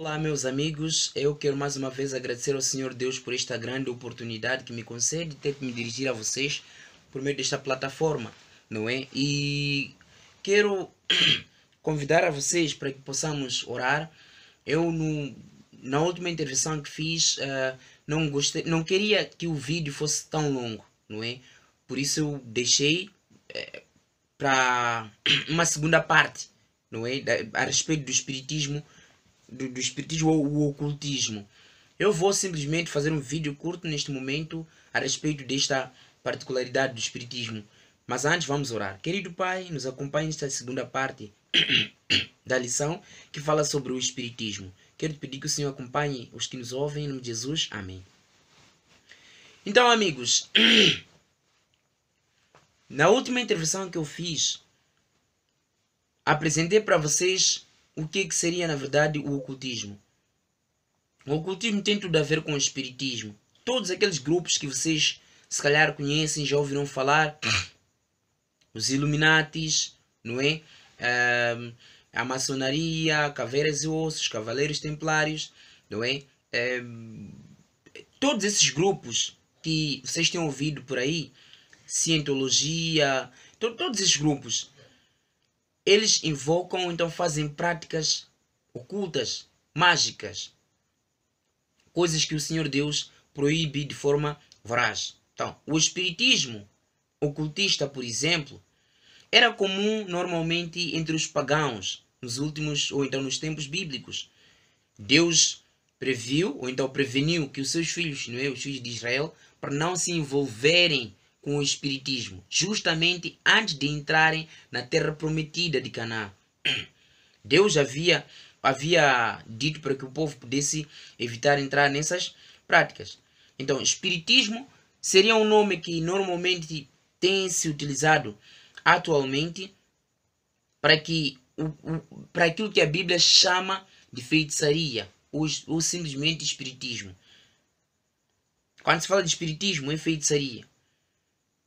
Olá, meus amigos, eu quero mais uma vez agradecer ao Senhor Deus por esta grande oportunidade que me concede de ter que me dirigir a vocês por meio desta plataforma, não é? E quero convidar a vocês para que possamos orar. Eu, na última intervenção que fiz, não queria que o vídeo fosse tão longo, não é? Por isso eu deixei para uma segunda parte, não é? A respeito do espiritismo, do espiritismo ou o ocultismo. Eu vou simplesmente fazer um vídeo curto neste momento a respeito desta particularidade do espiritismo. Mas antes vamos orar. Querido Pai, nos acompanhe nesta segunda parte da lição que fala sobre o espiritismo. Quero te pedir que o Senhor acompanhe os que nos ouvem, em nome de Jesus. Amém. Então, amigos, na última intervenção que eu fiz, apresentei para vocês o que seria, na verdade, o ocultismo. O ocultismo tem tudo a ver com o espiritismo. Todos aqueles grupos que vocês, se calhar, conhecem, já ouviram falar, os Illuminatis, não é? A maçonaria, caveiras e ossos, cavaleiros templários, não é? Todos esses grupos que vocês têm ouvido por aí, cientologia, todos esses grupos, eles invocam, então fazem práticas ocultas, mágicas, coisas que o Senhor Deus proíbe de forma voraz. Então, o espiritismo ocultista, por exemplo, era comum normalmente entre os pagãos nos últimos ou então nos tempos bíblicos. Deus previu ou então preveniu que os seus filhos, não é, os filhos de Israel, para não se envolverem com o espiritismo, justamente antes de entrarem na terra prometida de Canaã. Deus havia dito para que o povo pudesse evitar entrar nessas práticas. Então, espiritismo seria um nome que normalmente tem se utilizado atualmente para aquilo que a Bíblia chama de feitiçaria ou simplesmente espiritismo. Quando se fala de espiritismo, é feitiçaria.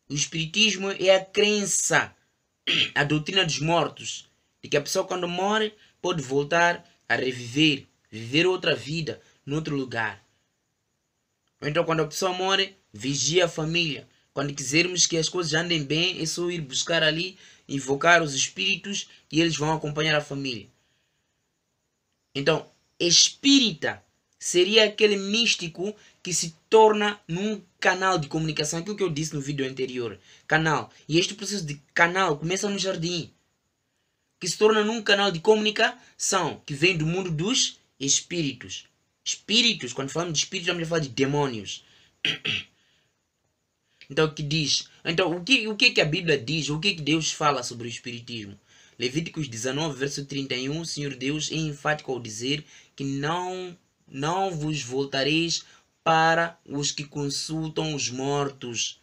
O espiritismo é a crença, a doutrina dos mortos, de que a pessoa quando morre pode voltar a reviver, viver outra vida, noutro lugar. Então quando a pessoa morre, vigia a família. Quando quisermos que as coisas andem bem, é só ir buscar ali, invocar os espíritos e eles vão acompanhar a família. Então, espírita seria aquele místico que se torna num canal de comunicação, aquilo que eu disse no vídeo anterior, canal. E este processo de canal começa no jardim, que se torna num canal de comunicação, que vem do mundo dos espíritos. Espíritos, quando falamos de espíritos, vamos falar de demônios. Então, o que diz? Então, o que a Bíblia diz? O que Deus fala sobre o espiritismo? Levíticos 19, verso 31, o Senhor Deus é enfático ao dizer que não vos voltareis para os que consultam os mortos,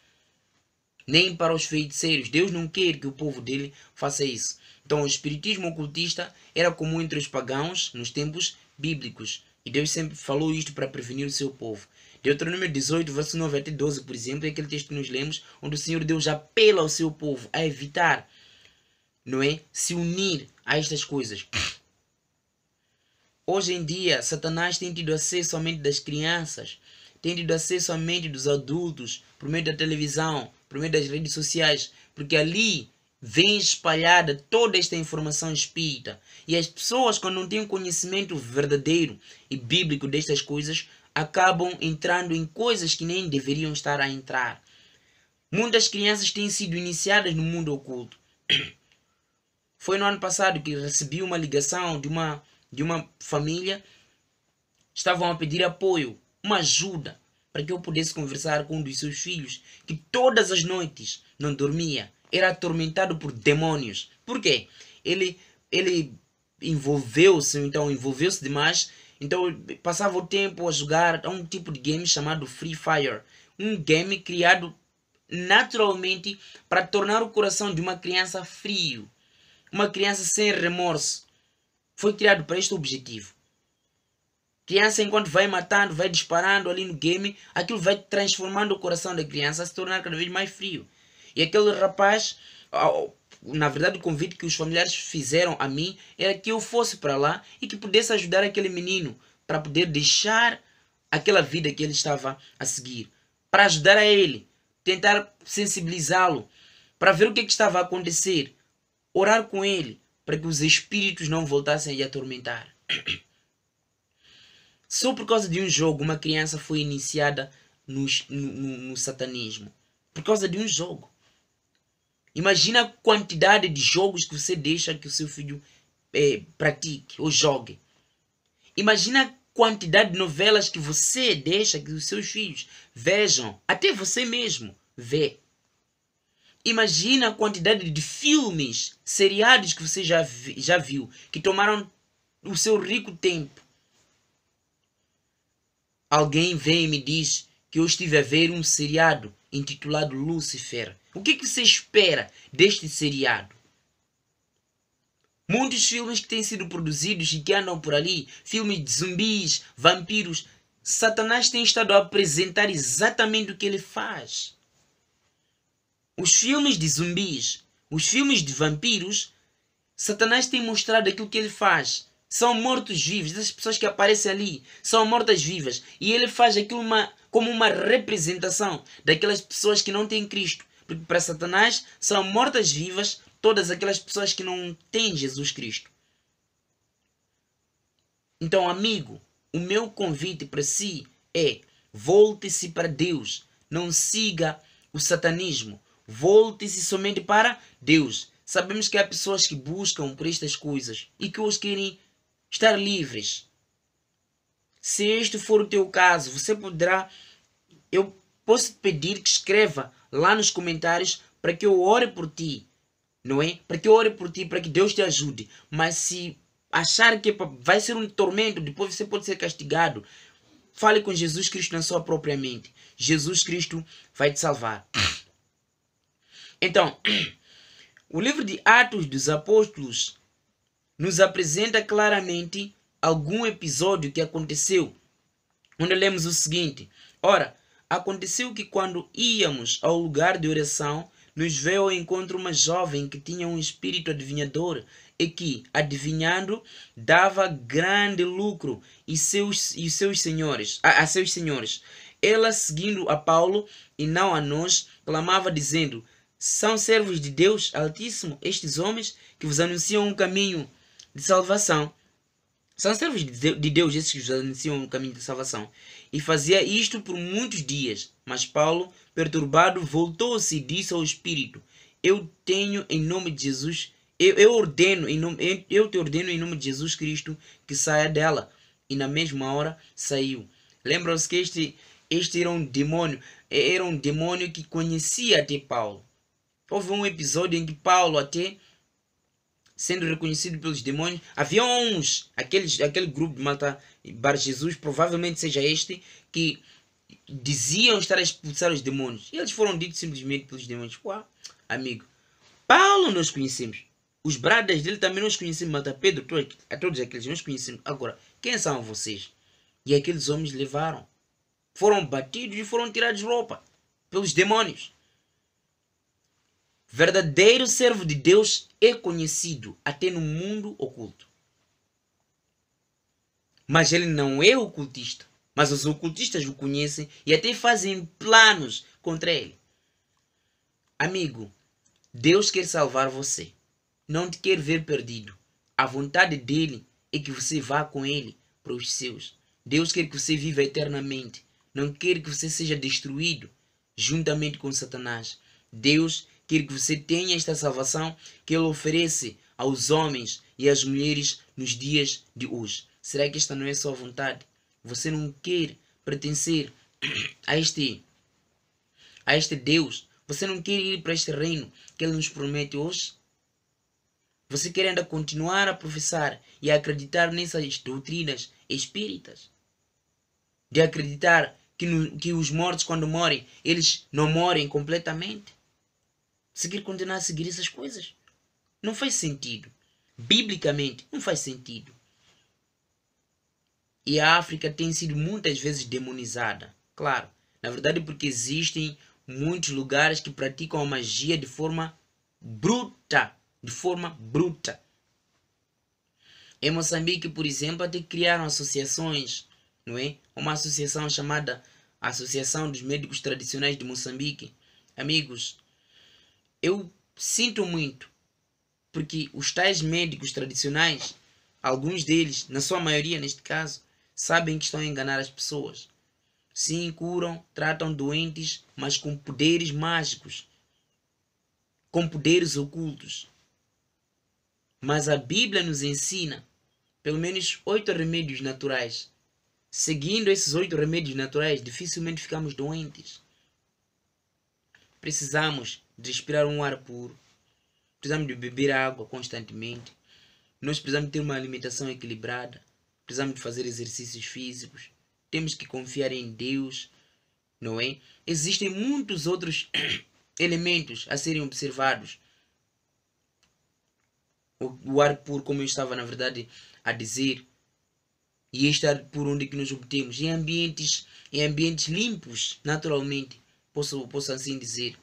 nem para os feiticeiros. Deus não quer que o povo dele faça isso. Então, o espiritismo ocultista era comum entre os pagãos nos tempos bíblicos. E Deus sempre falou isto para prevenir o seu povo. Deuteronômio 18, verso 9 até 12, por exemplo, é aquele texto que nós lemos, onde o Senhor Deus apela ao seu povo a evitar, não é, se unir a estas coisas. Hoje em dia, Satanás tem tido acesso à mente das crianças, tem tido acesso à mente dos adultos, por meio da televisão, por meio das redes sociais, porque ali vem espalhada toda esta informação espírita. E as pessoas, quando não têm um conhecimento verdadeiro e bíblico destas coisas, acabam entrando em coisas que nem deveriam estar a entrar. Muitas crianças têm sido iniciadas no mundo oculto. Foi no ano passado que recebi uma ligação de uma família. Estavam a pedir apoio, uma ajuda, para que eu pudesse conversar com um dos seus filhos, que todas as noites não dormia, era atormentado por demônios. Por quê? Ele envolveu-se demais. Então passava o tempo a jogar um tipo de game chamado Free Fire. Um game criado naturalmente para tornar o coração de uma criança frio. Uma criança sem remorso. Foi criado para este objetivo. Criança, enquanto vai matando, vai disparando ali no game, aquilo vai transformando o coração da criança a se tornar cada vez mais frio. E aquele rapaz, na verdade, o convite que os familiares fizeram a mim era que eu fosse para lá e que pudesse ajudar aquele menino para poder deixar aquela vida que ele estava a seguir, para ajudar a ele, tentar sensibilizá-lo, para ver o que estava a acontecer, orar com ele, para que os espíritos não voltassem a lhe atormentar. Só por causa de um jogo, uma criança foi iniciada no satanismo. Por causa de um jogo. Imagina a quantidade de jogos que você deixa que o seu filho pratique ou jogue. Imagina a quantidade de novelas que você deixa que os seus filhos vejam. Até você mesmo vê. Imagina a quantidade de filmes, seriados que você já viu, que tomaram o seu rico tempo. Alguém vem e me diz que eu estive a ver um seriado intitulado Lúcifer. O que você espera deste seriado? Muitos filmes que têm sido produzidos e que andam por ali, filmes de zumbis, vampiros, Satanás tem estado a apresentar exatamente o que ele faz. Os filmes de zumbis, os filmes de vampiros, Satanás tem mostrado aquilo que ele faz. São mortos-vivos. As pessoas que aparecem ali são mortas-vivas. E ele faz aquilo como uma representação daquelas pessoas que não têm Cristo. Porque para Satanás são mortas-vivas todas aquelas pessoas que não têm Jesus Cristo. Então, amigo, o meu convite para si é: volte-se para Deus. Não siga o satanismo. Volte-se somente para Deus. Sabemos que há pessoas que buscam por estas coisas e que os querem estar livres. Se este for o teu caso, você poderá... Eu posso pedir que escreva lá nos comentários para que eu ore por ti. Não é? Para que eu ore por ti, para que Deus te ajude. Mas se achar que vai ser um tormento, depois você pode ser castigado, fale com Jesus Cristo na sua própria mente. Jesus Cristo vai te salvar. Então, o livro de Atos dos Apóstolos nos apresenta claramente algum episódio que aconteceu, onde lemos o seguinte: ora, aconteceu que quando íamos ao lugar de oração, nos veio ao encontro uma jovem que tinha um espírito adivinhador e que, adivinhando, dava grande lucro a seus senhores. Ela, seguindo a Paulo e não a nós, clamava dizendo: são servos de Deus Altíssimo estes homens que vos anunciam um caminho de salvação. São servos de Deus esses que vos anunciam um caminho de salvação. E fazia isto por muitos dias. Mas Paulo, perturbado, voltou-se e disse ao Espírito: eu tenho em nome de Jesus, eu te ordeno em nome de Jesus Cristo que saia dela. E na mesma hora saiu. Lembram-se que este era um demônio que conhecia até Paulo. Houve um episódio em que Paulo, até sendo reconhecido pelos demônios, havia aquele grupo de malta, Bar Jesus, provavelmente seja este, que diziam estar a expulsar os demônios. E eles foram ditos simplesmente pelos demônios: uau, amigo, Paulo nós conhecemos. Os bradas dele também nós conhecemos. Malta Pedro, a todos aqueles nós conhecemos. Agora, quem são vocês? E aqueles homens levaram. Foram batidos e foram tirados roupa pelos demônios. Verdadeiro servo de Deus é conhecido até no mundo oculto. Mas ele não é ocultista. Mas os ocultistas o conhecem e até fazem planos contra ele. Amigo, Deus quer salvar você. Não te quer ver perdido. A vontade dele é que você vá com ele para os seus. Deus quer que você viva eternamente. Não quer que você seja destruído juntamente com Satanás. Deus quer que você tenha esta salvação que ele oferece aos homens e às mulheres nos dias de hoje. Será que esta não é a sua vontade? Você não quer pertencer a este Deus? Você não quer ir para este reino que ele nos promete hoje? Você quer ainda continuar a professar e a acreditar nessas doutrinas espíritas? De acreditar que os mortos, quando morrem, eles não morrem completamente? Você quer continuar a seguir essas coisas? Não faz sentido. Biblicamente, não faz sentido. E a África tem sido muitas vezes demonizada. Claro, na verdade porque existem muitos lugares que praticam a magia de forma bruta, de forma bruta. Em Moçambique, por exemplo, até criaram associações, não é? Uma associação chamada Associação dos Médicos Tradicionais de Moçambique. Amigos, eu sinto muito, porque os tais médicos tradicionais, alguns deles, na sua maioria neste caso, sabem que estão a enganar as pessoas. Sim, curam, tratam doentes, mas com poderes mágicos, com poderes ocultos. Mas a Bíblia nos ensina pelo menos 8 remédios naturais. Seguindo esses 8 remédios naturais, dificilmente ficamos doentes. Precisamos de respirar um ar puro. Precisamos de beber água constantemente. Nós precisamos ter uma alimentação equilibrada. Precisamos de fazer exercícios físicos. Temos que confiar em Deus, não é? Existem muitos outros elementos a serem observados. O ar puro, como eu estava na verdade a dizer, e este ar puro onde que nós obtemos? Em ambientes limpos, naturalmente, posso assim dizer.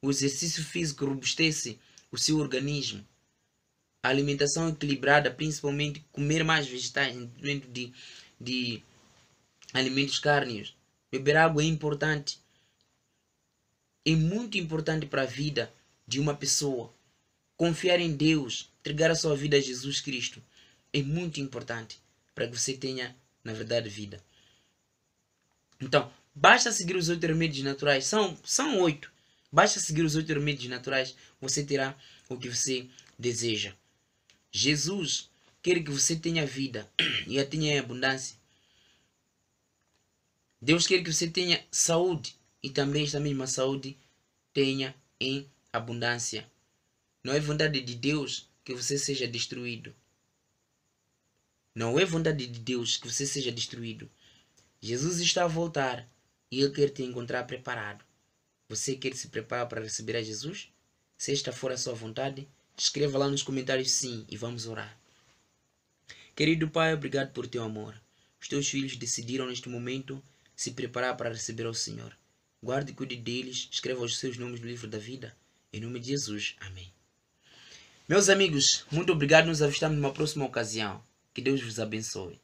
O exercício físico robustece o seu organismo. A alimentação equilibrada, principalmente comer mais vegetais, dentro de alimentos cárneos. Beber água é importante. É muito importante para a vida de uma pessoa. Confiar em Deus, entregar a sua vida a Jesus Cristo, é muito importante para que você tenha, na verdade, vida. Então, basta seguir os 8 remédios naturais. São 8. Basta seguir os 8 remédios naturais, você terá o que você deseja. Jesus quer que você tenha vida e a tenha em abundância. Deus quer que você tenha saúde e também esta mesma saúde tenha em abundância. Não é vontade de Deus que você seja destruído. Não é vontade de Deus que você seja destruído. Jesus está a voltar e Ele quer te encontrar preparado. Você quer se preparar para receber a Jesus? Se esta for a sua vontade, escreva lá nos comentários sim e vamos orar. Querido Pai, obrigado por teu amor. Os teus filhos decidiram neste momento se preparar para receber ao Senhor. Guarde e cuide deles, escreva os seus nomes no livro da vida. Em nome de Jesus. Amém. Meus amigos, muito obrigado. Nos avistamos numa próxima ocasião. Que Deus vos abençoe.